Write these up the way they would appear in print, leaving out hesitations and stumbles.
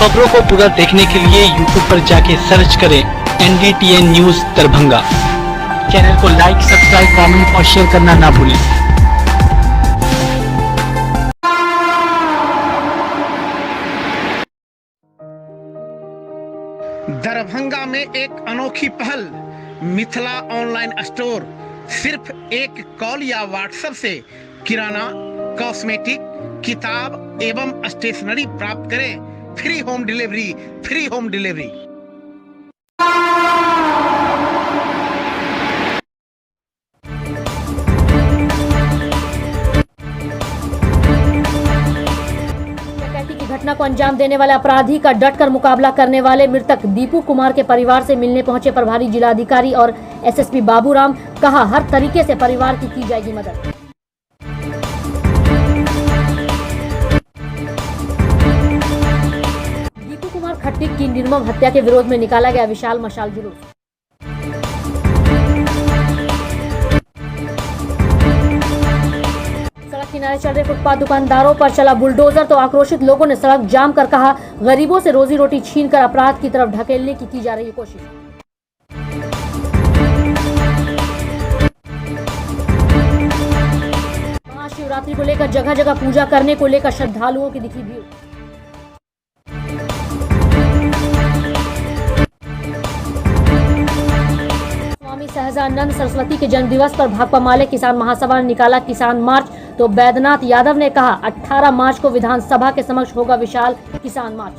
खबरों को पूरा देखने के लिए YouTube पर जाके सर्च करें NDTN न्यूज दरभंगा। चैनल को लाइक, सब्सक्राइब, कमेंट और शेयर करना ना भूलें। दरभंगा में एक अनोखी पहल, मिथिला ऑनलाइन स्टोर। सिर्फ एक कॉल या व्हाट्सएप से किराना, कॉस्मेटिक, किताब एवं स्टेशनरी प्राप्त करें। Free home delivery, free home delivery. की घटना को अंजाम देने वाले अपराधी का डटकर मुकाबला करने वाले मृतक दीपू कुमार के परिवार से मिलने पहुंचे प्रभारी जिलाधिकारी और एसएसपी बाबूराम। कहा, हर तरीके से परिवार की जाएगी मदद। दीपू कुमार खट्टिक की निर्मम हत्या के विरोध में निकाला गया विशाल मशाल जुलूस। किनारे चल रहे फुटपाथ दुकानदारों पर चला बुलडोजर तो आक्रोशित लोगों ने सड़क जाम कर कहा, गरीबों से रोजी रोटी छीनकर अपराध की तरफ ढकेलने की जा रही कोशिश। महाशिवरात्रि को लेकर जगह जगह पूजा करने को लेकर श्रद्धालुओं की दिखी भीड़। स्वामी सहजानंद सरस्वती के जन्म दिवस पर भाकपा माले किसान महासभा ने निकाला किसान मार्च। तो बैद्यनाथ यादव ने कहा, 18 मार्च को विधानसभा के समक्ष होगा विशाल किसान मार्च।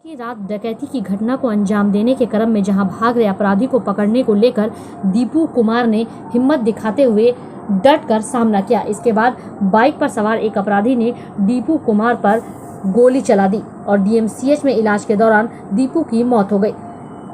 की रात डकैती की घटना को अंजाम देने के क्रम में जहां भाग रहे अपराधी को पकड़ने को लेकर दीपू कुमार ने हिम्मत दिखाते हुए डट कर सामना किया। इसके बाद बाइक पर सवार एक अपराधी ने दीपू कुमार पर गोली चला दी और डीएमसीएच में इलाज के दौरान दीपू की मौत हो गई।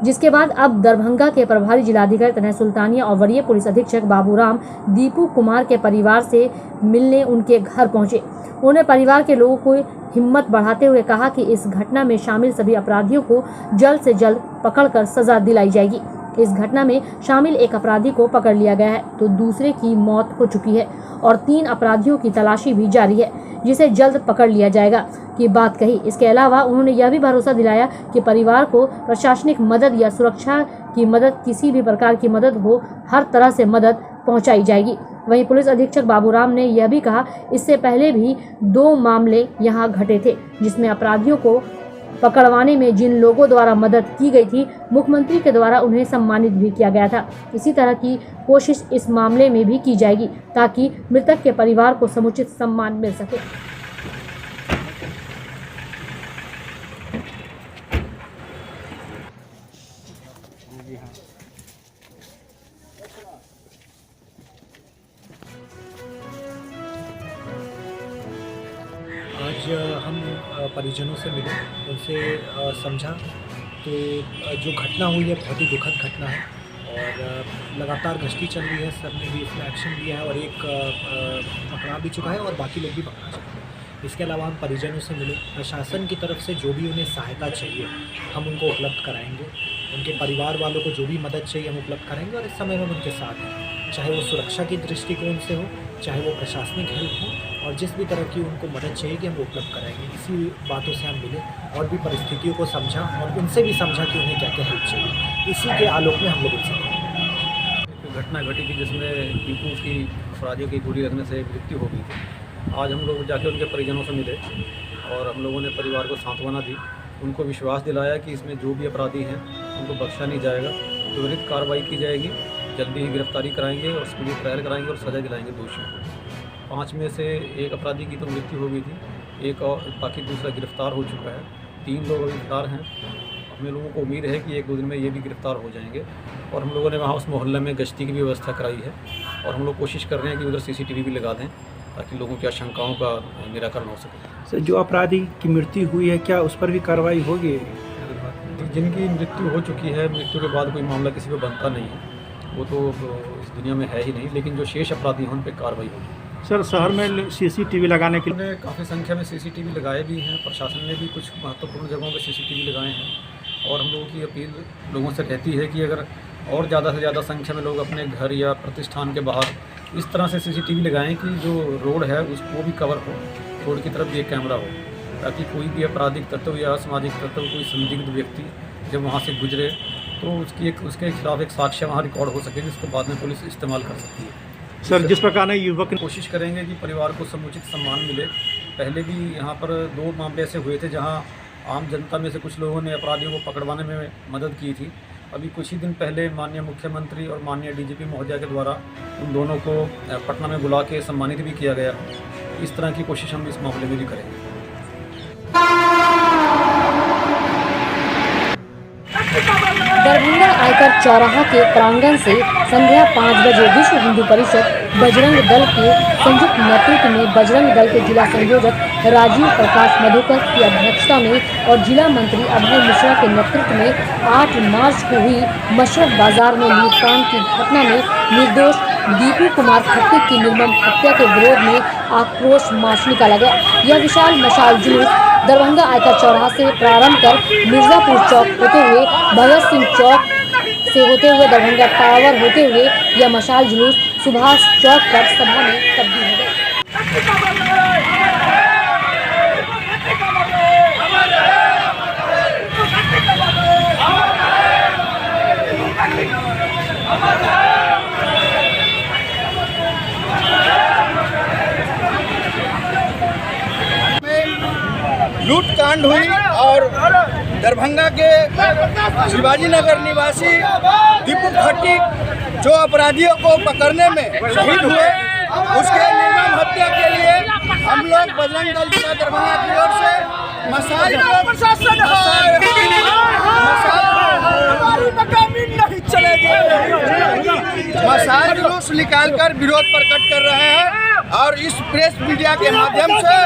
जिसके बाद अब दरभंगा के प्रभारी जिलाधिकारी तनय सुल्तानिया और वरीय पुलिस अधीक्षक बाबूराम दीपू कुमार के परिवार से मिलने उनके घर पहुंचे। उन्होंने परिवार के लोगों को हिम्मत बढ़ाते हुए कहा कि इस घटना में शामिल सभी अपराधियों को जल्द से जल्द पकड़कर सजा दिलाई जाएगी। इस घटना में शामिल एक अपराधी को पकड़ लिया गया है तो दूसरे की मौत हो चुकी है और 3 अपराधियों की तलाशी भी जारी है, जिसे जल्द पकड़ लिया जाएगा की बात कही। इसके अलावा उन्होंने यह भी भरोसा दिलाया कि परिवार को प्रशासनिक मदद या सुरक्षा की मदद, किसी भी प्रकार की मदद हो, हर तरह से मदद पहुंचाई जाएगी। वहीं पुलिस अधीक्षक बाबूराम ने यह भी कहा, इससे पहले भी 2 मामले यहां घटे थे जिसमें अपराधियों को पकड़वाने में जिन लोगों द्वारा मदद की गई थी, मुख्यमंत्री के द्वारा उन्हें सम्मानित भी किया गया था। इसी तरह की कोशिश इस मामले में भी की जाएगी ताकि मृतक के परिवार को समुचित सम्मान मिल सके। आज हम परिजनों से मिले, उनसे समझा तो जो घटना हुई है बहुत ही दुखद घटना है और लगातार गश्ती चल रही है। सर ने भी इसमें एक्शन लिया है और एक पकड़ा भी चुका है और बाकी लोग भी पकड़ा चुके हैं। इसके अलावा हम परिजनों से मिले, प्रशासन की तरफ से जो भी उन्हें सहायता चाहिए हम उनको उपलब्ध कराएंगे। उनके परिवार वालों को जो भी मदद चाहिए हम उपलब्ध कराएंगे और इस समय हम उनके साथ हैं, चाहे वो सुरक्षा की दृष्टिकोण से हो, चाहे वो प्रशासनिक हेल्प हो, और जिस भी तरह की उनको मदद चाहिए कि हम उपलब्ध कराएंगे। इसी बातों से हम मिले और भी परिस्थितियों को समझा और उनसे भी समझा कि उन्हें क्या क्या हेल्प चाहिए। इसी के आलोक में हम लोग उनसे घटना घटी थी जिसमें दीपू की अपराधियों की गोली लगने से मृत्यु हो गई थी। आज हम लोग जाके उनके परिजनों से मिले और हम लोगों ने परिवार को सांत्वना दी, उनको विश्वास दिलाया कि इसमें जो भी अपराधी हैं उनको बख्शा नहीं जाएगा, त्वरित कार्रवाई की जाएगी, जल्दी ही गिरफ्तारी कराएंगे और उसके लिए ट्रायल कराएंगे और सज़ा दिलाएंगे दोषियों को। 5 में से 1 अपराधी की तो मृत्यु हो गई थी, एक और बाकी दूसरा गिरफ्तार हो चुका है। 3 लोग अभी गिरफ्तार हैं। हमें लोगों को उम्मीद है कि 1-2 दिन में ये भी गिरफ्तार हो जाएंगे और हम लोगों ने वहाँ उस मोहल्ले में गश्ती की भी व्यवस्था कराई है और हम लोग कोशिश कर रहे हैं कि उधर CCTV भी लगा दें ताकि लोगों की आशंकाओं का निराकरण हो सके। सर, जो अपराधी की मृत्यु हुई है क्या उस पर भी कार्रवाई होगी? जिनकी मृत्यु हो चुकी है, मृत्यु के बाद कोई मामला किसी पर बनता नहीं है, वो तो इस दुनिया में है ही नहीं, लेकिन जो शेष अपराधी हैं उन पर कार्रवाई होगी। सर, शहर में CCTV लगाने के लिए काफ़ी संख्या में CCTV लगाए भी हैं, प्रशासन ने भी कुछ महत्वपूर्ण जगहों पर CCTV लगाए हैं और हम लोगों की अपील लोगों से रहती है कि अगर और ज़्यादा से ज़्यादा संख्या में लोग अपने घर या प्रतिष्ठान के बाहर इस तरह से CCTV लगाएं कि जो रोड है उसको भी कवर हो, रोड की तरफ भी एक कैमरा हो, ताकि कोई भी आपराधिक तत्व या असामाजिक तत्व, कोई संदिग्ध व्यक्ति जब वहाँ से गुजरे तो उसके खिलाफ एक साक्ष्य वहाँ रिकॉर्ड हो सके, जिसको बाद में पुलिस इस्तेमाल कर सकती है। सर, जिस प्रकार युवक ने कोशिश करेंगे कि परिवार को समुचित सम्मान मिले। पहले भी यहाँ पर 2 मामले ऐसे हुए थे जहाँ आम जनता में से कुछ लोगों ने अपराधियों को पकड़वाने में मदद की थी। अभी कुछ ही दिन पहले माननीय मुख्यमंत्री और माननीय DGP महोदया के द्वारा उन दोनों को पटना में बुला के सम्मानित भी किया गया। इस तरह की कोशिश हम इस मामले में भी करेंगे। दरभंगा आयकर चौराहा के प्रांगण से संध्या 5 बजे विश्व हिंदू परिषद बजरंग दल के संयुक्त नेतृत्व में बजरंग दल के जिला संयोजक राजीव प्रकाश मधुकर की अध्यक्षता में और जिला मंत्री अभय मिश्रा के नेतृत्व में 8 मार्च को हुई मशरफ बाजार में लूटकांड की घटना में निर्दोष दीपू कुमार खट्टिक की निर्मम हत्या के विरोध में आक्रोश मार्च निकाला गया। यह विशाल मशाल जुलूस दरभंगा आयकर चौराहा से प्रारंभ कर मिर्जापुर चौक होते हुए भगत सिंह चौक से होते हुए दरभंगा टावर होते हुए यह मशाल जुलूस सुभाष चौक पर सभा में तब्दील हो गई। लूटकांड हुई और दरभंगा के शिवाजी नगर निवासी दीपू खट्टिक जो अपराधियों को पकड़ने में शहीद हुए, उसके निर्मम हत्या के लिए हम लोग बजरंग दल जिला दरभंगा की ओर से मशाल जुलूस निकालकर विरोध प्रकट कर रहे हैं। और इस प्रेस मीडिया के माध्यम से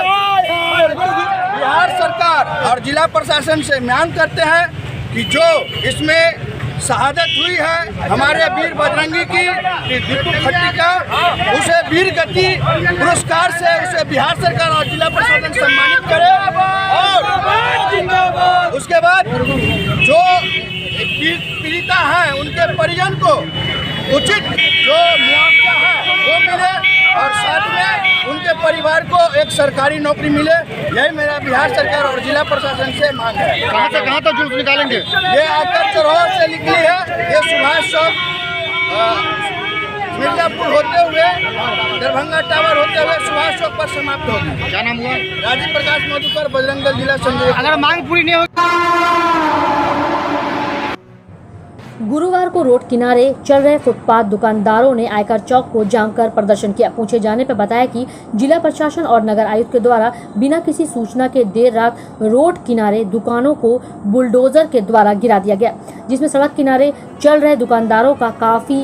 बिहार सरकार और जिला प्रशासन से मांग करते हैं कि जो इसमें शहादत हुई है हमारे वीर बजरंगी की दीपू खट्टिक का, उसे वीर गति पुरस्कार से उसे बिहार सरकार और जिला प्रशासन सम्मानित करे। और उसके बाद जो पीड़िता हैं उनके परिजन को उचित जो मुआवजा है वो मिले और साथ में उनके परिवार को एक सरकारी नौकरी मिले। यही मेरा बिहार सरकार और जिला प्रशासन से मांग है। कहाँ से कहाँ तक जुलूस निकालेंगे? ये आयकर चौराहा से निकली है, ये सुभाष चौक मिर्जापुर होते हुए दरभंगा टावर होते हुए सुभाष चौक पर समाप्त होगी। क्या नाम हुआ? राजीव प्रकाश मधुकर, बजरंग दल जिला संयोजक। अगर मांग पूरी नहीं होगी। गुरुवार को रोड किनारे चल रहे फुटपाथ दुकानदारों ने आयकर चौक को जाम कर प्रदर्शन किया। पूछे जाने पर बताया कि जिला प्रशासन और नगर आयुक्त के द्वारा बिना किसी सूचना के देर रात रोड किनारे दुकानों को बुलडोजर के द्वारा गिरा दिया गया, जिसमें सड़क किनारे चल रहे दुकानदारों का काफी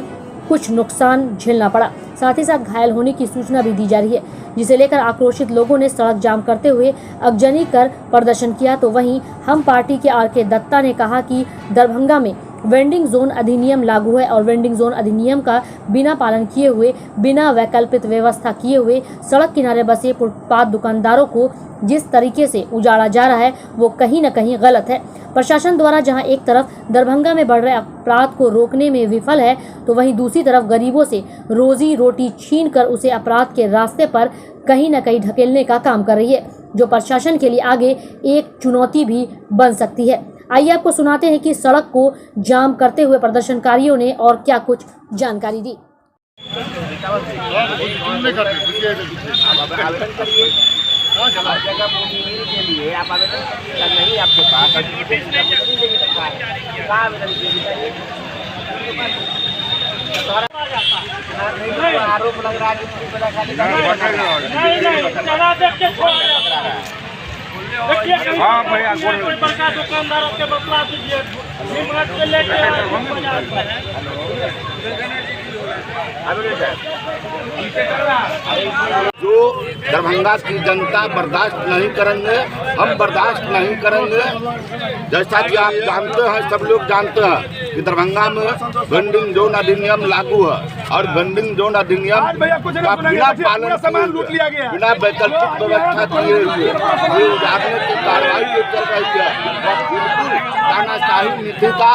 कुछ नुकसान झेलना पड़ा। साथ ही साथ घायल होने की सूचना भी दी जा रही है, जिसे लेकर आक्रोशित लोगों ने सड़क जाम करते हुए अगजनी कर प्रदर्शन किया। तो वहीं हम पार्टी के RK दत्ता ने कहा कि दरभंगा में वेंडिंग जोन अधिनियम लागू है और वेंडिंग जोन अधिनियम का बिना पालन किए हुए, बिना वैकल्पिक व्यवस्था किए हुए सड़क किनारे बसे फुटपाथ दुकानदारों को जिस तरीके से उजाड़ा जा रहा है वो कहीं न कहीं गलत है। प्रशासन द्वारा जहां एक तरफ दरभंगा में बढ़ रहे अपराध को रोकने में विफल है, तो वहीं दूसरी तरफ गरीबों से रोजी रोटी छीन कर उसे अपराध के रास्ते पर कहीं न कहीं ढकेलने का काम कर रही है, जो प्रशासन के लिए आगे एक चुनौती भी बन सकती है। आइए आपको सुनाते हैं कि सड़क को जाम करते हुए प्रदर्शनकारियों ने और क्या कुछ जानकारी दी। आरोप लग रहा है। हाँ भैया, कोई बड़का दुकानदारों के बतला दीजिए। जो दरभंगा की जनता बर्दाश्त नहीं करेंगे, हम बर्दाश्त नहीं करेंगे। जैसा कि आप जानते हैं, सब लोग जानते हैं कि दरभंगा में वेंडिंग जोन अधिनियम लागू है और वेंडिंग जोन अधिनियम का बिना पालन किए, बिना वैकल्पिक व्यवस्था किए हुए ये उजागरने की कार्रवाई जो चल रही है वह बिल्कुल तानाशाही नीति का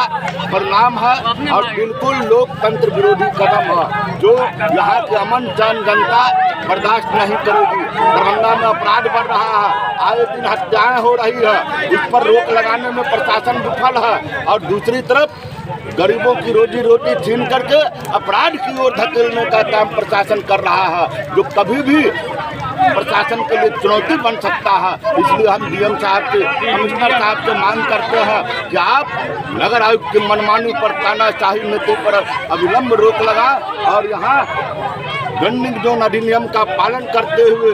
परिणाम है और बिल्कुल लोकतंत्र विरोधी कदम है जो यहाँ के अमन जनता बर्दाश्त नहीं करेगी। दरभंगा में अपराध बढ़ रहा है, आए दिन हत्याएं हो रही है, इस पर रोक लगाने में प्रशासन विफल है और दूसरी तरफ गरीबों की रोजी रोटी छीन करके अपराध की ओर धकेलने का काम प्रशासन कर रहा है जो कभी भी प्रशासन के लिए चुनौती बन सकता है। इसलिए हम डीएम साहब से, कमिश्नर साहब से मांग करते हैं कि आप नगर आयुक्त की मनमानी पर, तानाशाही नीति पर अविलंब रोक लगा और यहाँ वेंडिंग जोन अधिनियम का पालन करते हुए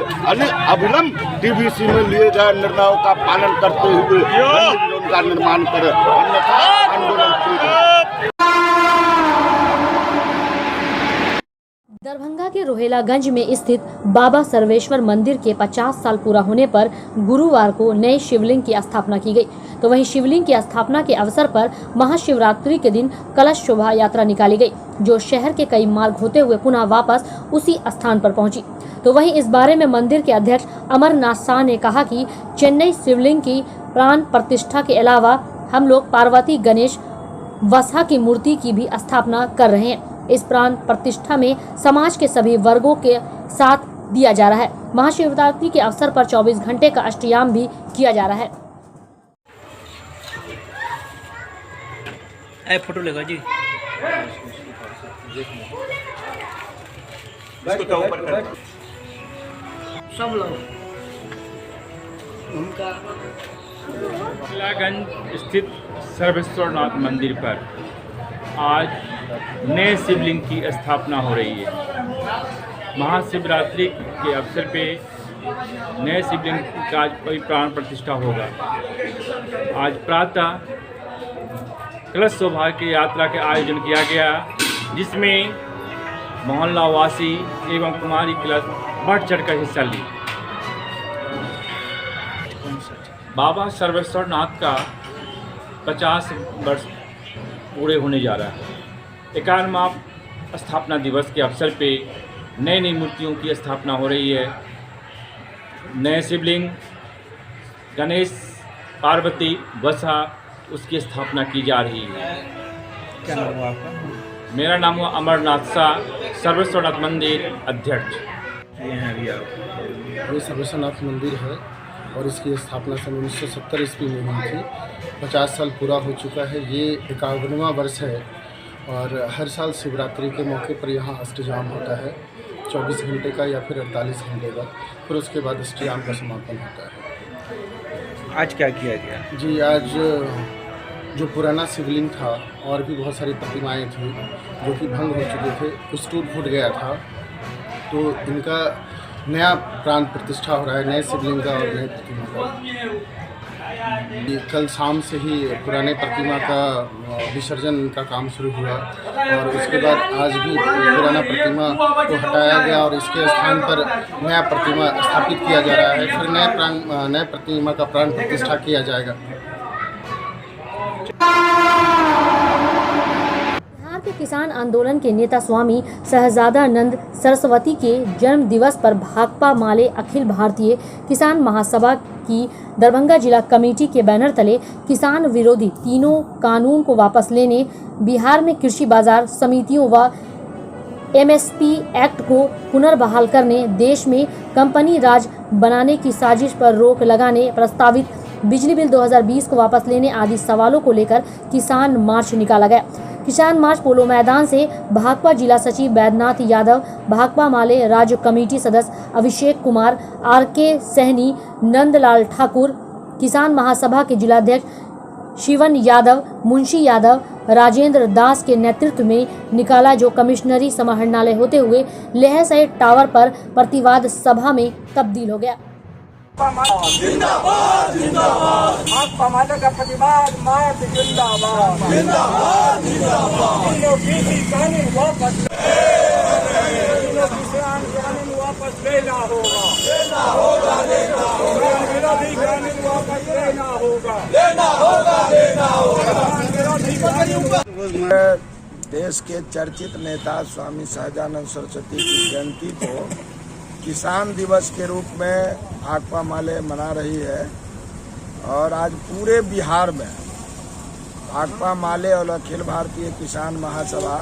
अविलंब डीवीसी में लिए गए निर्णयों का पालन करते हुए वेंडिंग जोन का निर्माण करें, अन्यथा आंदोलन तेज। दरभंगा के रोहेलागंज में स्थित बाबा सर्वेश्वर मंदिर के 50 साल पूरा होने पर गुरुवार को नए शिवलिंग की स्थापना की गई। तो वहीं शिवलिंग की स्थापना के अवसर पर महाशिवरात्रि के दिन कलश शोभा यात्रा निकाली गई, जो शहर के कई मार्ग होते हुए पुनः वापस उसी स्थान पर पहुंची। तो वहीं इस बारे में मंदिर के अध्यक्ष अमरनाथ शाह ने कहा कि चेन्नई शिवलिंग की प्राण प्रतिष्ठा के अलावा हम लोग पार्वती, गणेश, वसा की मूर्ति की भी स्थापना कर रहे हैं। इस प्राण प्रतिष्ठा में समाज के सभी वर्गों के साथ दिया जा रहा है। महाशिवरात्रि के अवसर पर 24 घंटे का अष्टयाम भी किया जा रहा है। फोटो लेगा जी। सब लोग उनका रोहेलागंज स्थित सर्वेश्वरनाथ मंदिर पर आज नए शिवलिंग की स्थापना हो रही है। महाशिवरात्रि के अवसर पे नए शिवलिंग का आज प्राण प्रतिष्ठा होगा। आज प्रातः कलश शोभा की यात्रा का आयोजन किया गया, जिसमें मोहल्ला वासी एवं कुमारी क्लब बढ़ चढ़कर हिस्सा ली। बाबा सर्वेश्वरनाथ का 50 वर्ष पूरे होने जा रहा है। 51वां स्थापना दिवस के अवसर पे नई नई मूर्तियों की स्थापना हो रही है। नए शिवलिंग गणेश, पार्वती, वसा उसकी स्थापना की जा रही है। क्या नाम हुआ आपका? मेरा नाम हुआ अमरनाथ शाह, सर्वेश्वरनाथ मंदिर अध्यक्ष। ये हैं अभी आप। ये सर्वेश्वरनाथ मंदिर है और इसकी स्थापना सन 1970 ईस्वी में हुई थी। 50 साल पूरा हो चुका है। ये 51वां वर्ष है और हर साल शिवरात्रि के मौके पर यहाँ अष्टयाम होता है, 24 घंटे का या फिर 48 घंटे का। फिर उसके बाद अष्टयाम का समापन होता है। आज क्या किया गया? जी, आज जो पुराना शिवलिंग था और भी बहुत सारी प्रतिमाएं थी जो कि भंग हो चुके थे, कुछ टूट फूट गया था, तो इनका नया प्राण प्रतिष्ठा हो रहा है, नए शिवलिंग का और नए प्रतिमा का। कल शाम से ही पुराने प्रतिमा का विसर्जन का काम शुरू हुआ और उसके बाद आज भी पुराना प्रतिमा को हटाया गया और इसके स्थान पर नया प्रतिमा स्थापित किया जा रहा है। फिर नए प्रतिमा का प्राण प्रतिष्ठा किया जाएगा। बिहार के किसान आंदोलन के नेता स्वामी सहजादानंद सरस्वती के जन्म दिवस पर भाकपा माले अखिल भारतीय किसान महासभा की दरभंगा जिला कमेटी के बैनर तले किसान विरोधी तीनों कानून को वापस लेने, बिहार में कृषि बाजार समितियों व एमएसपी एक्ट को पुनर्बहाल करने, देश में कंपनी राज बनाने की साजिश पर रोक लगाने, प्रस्तावित बिजली बिल 2020 को वापस लेने आदि सवालों को लेकर किसान मार्च निकाला गया। किसान मार्च पोलो मैदान से भाकपा जिला सचिव बैद्यनाथ यादव, भाकपा माले राज्य कमेटी सदस्य अभिषेक कुमार, आरके सहनी, नंदलाल ठाकुर, किसान महासभा के जिलाध्यक्ष शिवन यादव, मुंशी यादव, राजेंद्र दास के नेतृत्व में निकाला, जो कमिश्नरी समाहरणालय होते हुए लेह साइड टावर पर प्रतिवाद सभा में तब्दील हो गया। जिंदाबाद जिंदाबाद भाकपा माले का प्रतिवाद मार्च जिंदाबाद जिंदाबाद जिंदाबाद। कानून वापस किसान कानून वापस लेना होगा विरोधी कानून वापस लेना होगा देश के चर्चित नेता स्वामी सहजानंद सरस्वती की जयंती को किसान दिवस के रूप में भाकपा माले मना रही है और आज पूरे बिहार में भाकपा माले और अखिल भारतीय किसान महासभा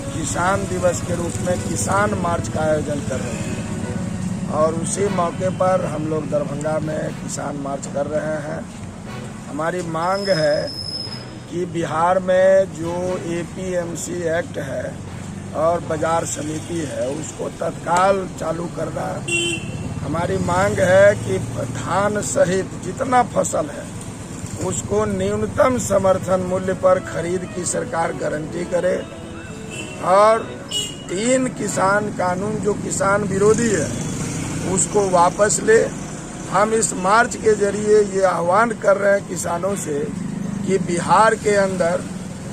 किसान दिवस के रूप में किसान मार्च का आयोजन कर रहे हैं और उसी मौके पर हम लोग दरभंगा में किसान मार्च कर रहे हैं। हमारी मांग है कि बिहार में जो APMC एक्ट है और बाजार समिति है उसको तत्काल चालू करना। हमारी मांग है कि धान सहित जितना फसल है उसको न्यूनतम समर्थन मूल्य पर खरीद की सरकार गारंटी करे और 3 किसान कानून जो किसान विरोधी है उसको वापस ले। हम इस मार्च के जरिए ये आह्वान कर रहे हैं किसानों से कि बिहार के अंदर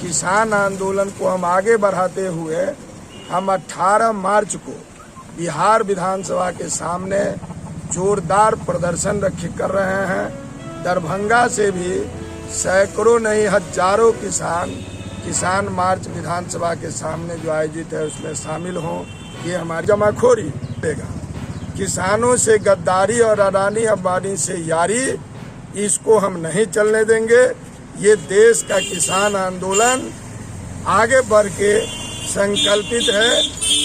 किसान आंदोलन को हम आगे बढ़ाते हुए हम 18 मार्च को बिहार विधानसभा के सामने जोरदार प्रदर्शन कर रहे हैं। दरभंगा से भी सैकड़ों नहीं हजारों किसान मार्च विधानसभा के सामने जो आयोजित है उसमें शामिल हों। ये हमारी जमाखोरी देगा, किसानों से गद्दारी और अडानी अंबानी से यारी, इसको हम नहीं चलने देंगे। ये देश का किसान आंदोलन आगे बढ़ के संकल्पित है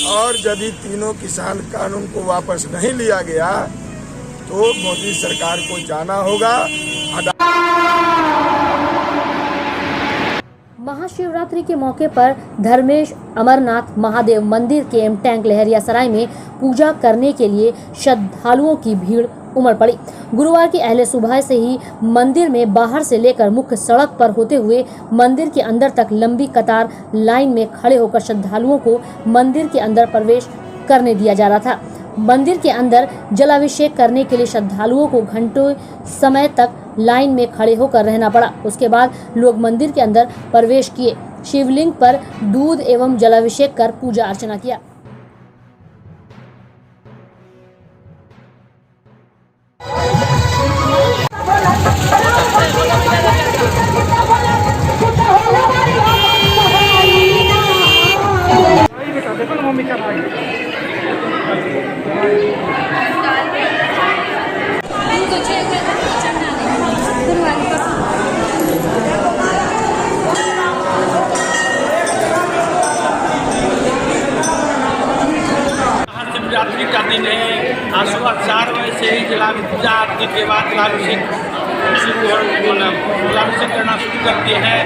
और यदि तीनों किसान कानून को वापस नहीं लिया गया तो मोदी सरकार को जाना होगा। महाशिवरात्रि के मौके पर धर्मेश अमरनाथ महादेव मंदिर के एम टैंक लहरियासराय में पूजा करने के लिए श्रद्धालुओं की भीड़ उमड़ पड़ी। गुरुवार की अहले सुबह से ही मंदिर में बाहर से लेकर मुख्य सड़क पर होते हुए मंदिर के अंदर तक लंबी कतार लाइन में खड़े होकर श्रद्धालुओं को मंदिर के अंदर प्रवेश करने दिया जा रहा था। मंदिर के अंदर जलाभिषेक करने के लिए श्रद्धालुओं को घंटों समय तक लाइन में खड़े होकर रहना पड़ा। उसके बाद लोग मंदिर के अंदर प्रवेश किए, शिवलिंग पर दूध एवं जलाभिषेक कर पूजा अर्चना किया। शिवरात्रि का दिन है। आज सुबह 4 बजे से ही पूजा आरती के बाद जलाभिषेक करना शुरू करते हैं।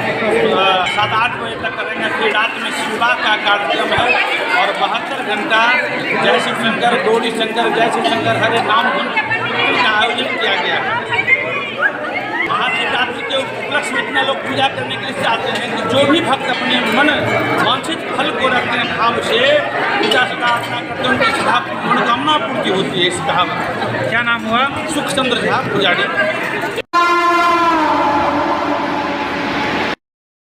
7-8 बजे तक करेंगे। फिर रात में शिवबा का कार्यक्रम है और 72 घंटा जय शिव शंकर, गौरी शंकर, जय शिव शंकर हरे नाम का आयोजन किया गया है। महाशिवरात्रि के उपलक्ष्य में इतना लोग पूजा करने के लिए चाहते हैं कि जो भी भक्त अपने मन वांछित फल को रखते हैं भाव से पूजा अर्चना करते हैं, उनकी सीधा मनोकामना पूर्ति होती है। इस कहावत। क्या नाम हुआ? सुखचंद्र झा पुजारी।